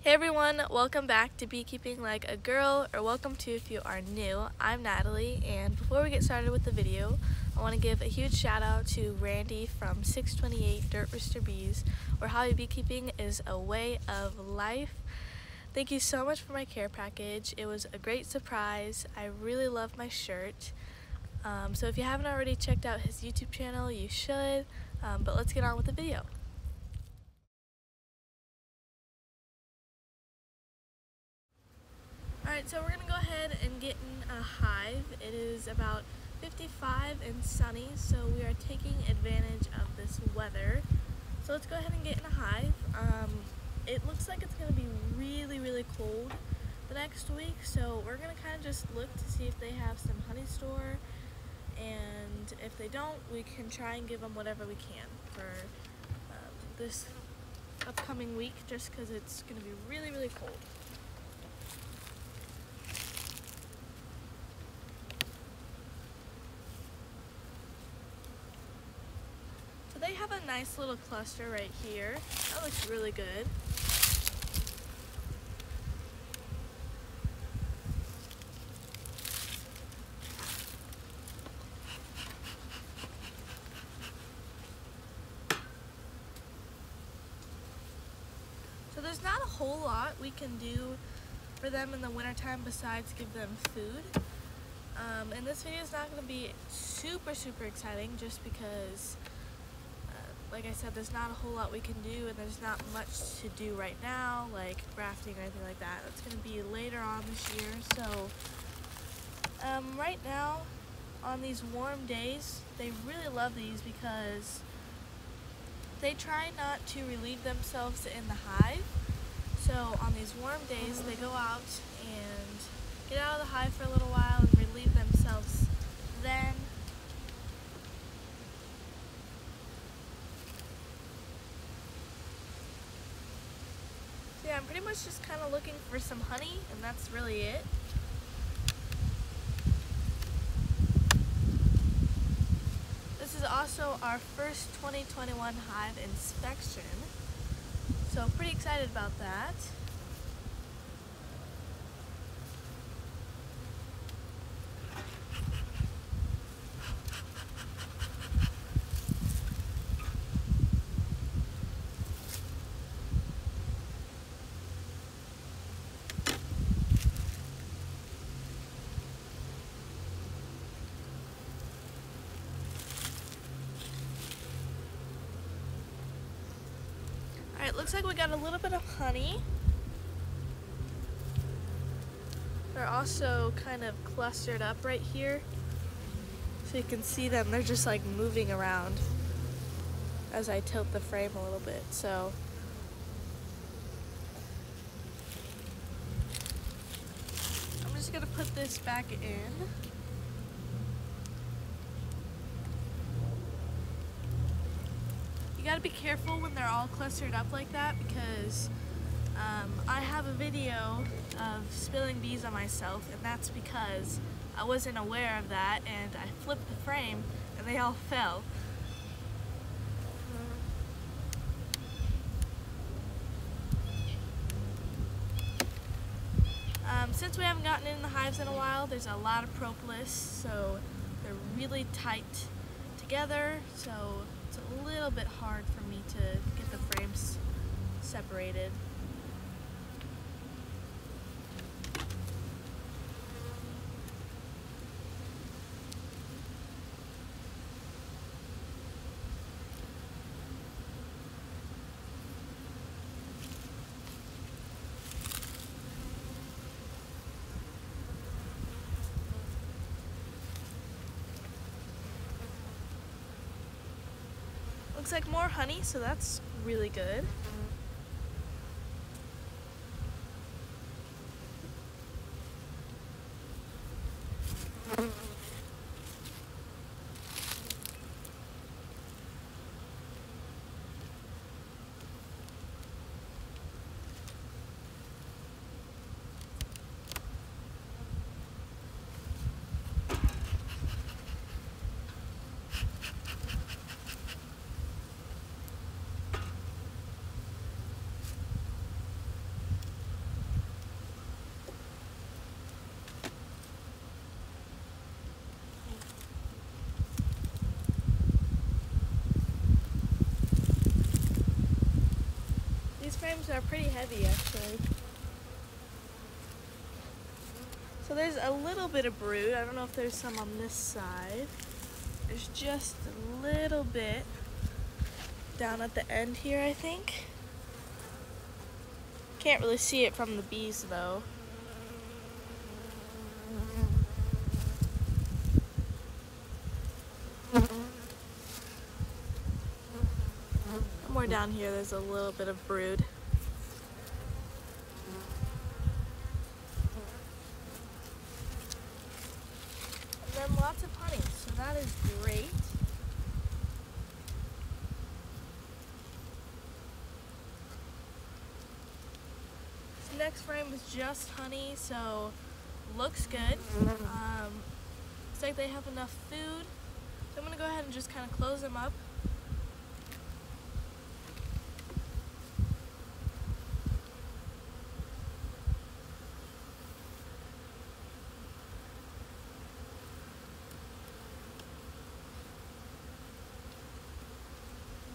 Hey everyone, welcome back to Beekeeping Like a Girl, or welcome to if you are new. I'm Natalie, and before we get started with the video, I want to give a huge shout out to Randy from 628 Dirt Rooster Bees, where hobby beekeeping is a way of life. Thank you so much for my care package. It was a great surprise. I really love my shirt. So if you haven't already checked out his YouTube channel, you should, but let's get on with the video. Alright, so we're going to go ahead and get in a hive. It is about 55 and sunny, so we are taking advantage of this weather. So let's go ahead and get in a hive. It looks like it's going to be really cold the next week, so we're going to kind of just look to see if they have some honey store, and if they don't, we can try and give them whatever we can for this upcoming week, just because it's going to be really cold. So they have a nice little cluster right here. That looks really good. So there's not a whole lot we can do for them in the wintertime besides give them food. And this video is not going to be super exciting just because like I said, there's not a whole lot we can do, and there's not much to do right now, like grafting or anything like that. That's going to be later on this year. So right now, on these warm days, they really love these because they try not to relieve themselves in the hive. So on these warm days, they go out and get out of the hive for a little while and relieve themselves then. Yeah, I'm pretty much just kind of looking for some honey, and that's really it. This is also our first 2021 hive inspection, so I'm pretty excited about that. Alright, looks like we got a little bit of honey. They're also kind of clustered up right here. So you can see them, they're just like moving around as I tilt the frame a little bit. So I'm just gonna put this back in. You gotta be careful when they're all clustered up like that, because I have a video of spilling bees on myself, and that's because I wasn't aware of that, and I flipped the frame and they all fell. Since we haven't gotten in the hives in a while, there's a lot of propolis, so they're really tight together, so it's a little bit hard for me to get the frames separated. Looks like more honey, so that's really good. frames are pretty heavy actually. So there's a little bit of brood. I don't know if there's some on this side. There's just a little bit down at the end here, I think. Can't really see it from the bees though. Somewhere down here there's a little bit of brood. And then lots of honey, so that is great. This next frame is just honey, so looks good. Looks like they have enough food. So I'm gonna go ahead and just kind of close them up.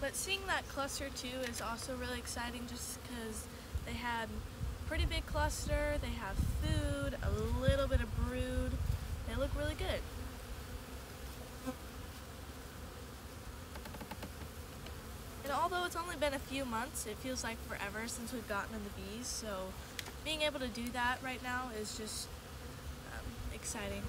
But seeing that cluster too is also really exciting just because they had a pretty big cluster, they have food, a little bit of brood, they look really good. And although it's only been a few months, it feels like forever since we've gotten in the bees, so being able to do that right now is just exciting.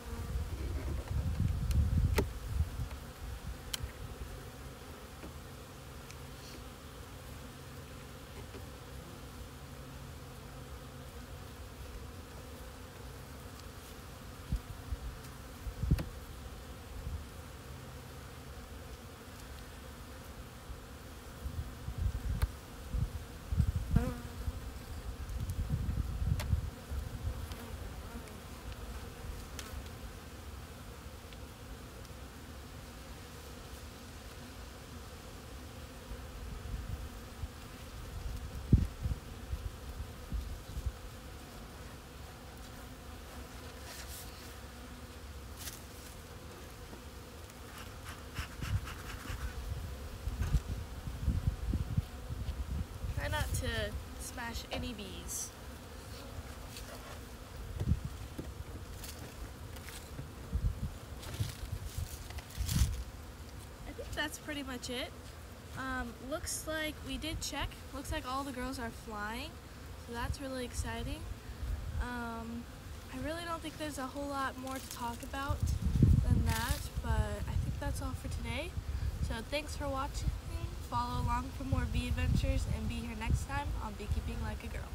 Try not to smash any bees. I think that's pretty much it. Looks like we did check. Looks like all the girls are flying, so that's really exciting. I really don't think there's a whole lot more to talk about than that, but I think that's all for today. So thanks for watching. Follow along for more bee adventures and be here next time on Beekeeping Like a Girl.